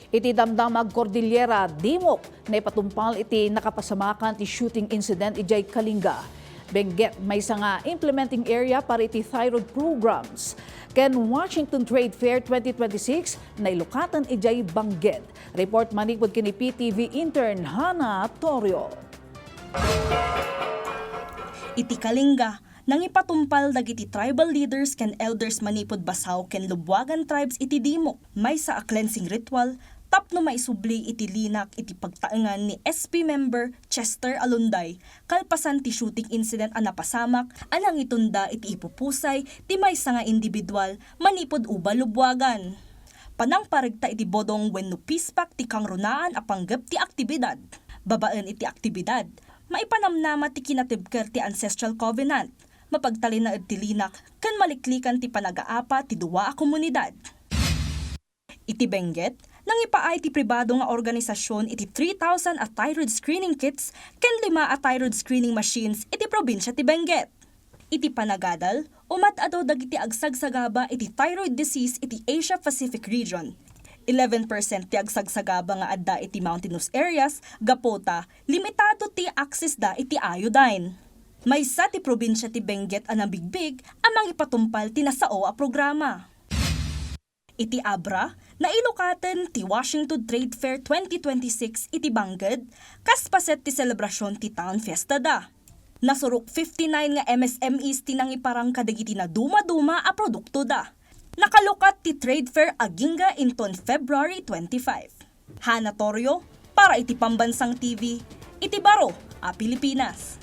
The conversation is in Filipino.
Iti Damdamag Cordillera, Dimok, naipatumpal iti nakapasamakan ti shooting incident idiay Kalinga. Bangued may nga implementing area para iti thyroid programs. Ken Washington Trade Fair 2026, nailukaten idiay Bangued. Report manigpod kini PTV intern Hana Torio. Iti Kalinga, nang ipatumpal dagiti tribal leaders ken elders manipod basaw ken lubwagan tribes iti Dimok. May sa a cleansing ritual, tapno maisubli iti linak iti pagtaengan ni SP member Chester Alunday, kalpasan ti shooting incident a napasamak, anang itunda iti ipupusay, ti may nga individual manipod uba lubwagan. Panang parigta iti bodong wenno pispak ti kangrunaan a panggep ti aktibidad. Babaen iti aktibidad, maipanamnama ti kinatibker ti ancestral covenant, mapagtalin na iti linak, kan maliklikan ti panagaapa ti duwa a komunidad. Iti Bangued, nang ipaay ti pribado nga organisasyon iti 3,000 a thyroid screening kits ken 5 a thyroid screening machines iti probinsya ti Bangued. Iti panagadal, umad-ado dagiti agsagsagaba iti thyroid disease iti Asia Pacific region. 11% ti agsagsagaba nga adda iti mountainous areas, gapota, limitado ti access da iti iodine. Maysa ti probinsya ti Bangued a nabigbig amang ipatumpal ti nasao a programa. Iti Abra, nailukaten ti Washington Trade Fair 2026 iti Bangued, kaspaset ti selebrasyon ti Town Fiesta da. Nasurok 59 nga MSMEs ti nang iparang kadagiti na duma-duma a produkto da. Nakalukat ti Trade Fair agingga inton February 25. Hana Torio, para iti Pambansang TV, iti Baro, a Pilipinas.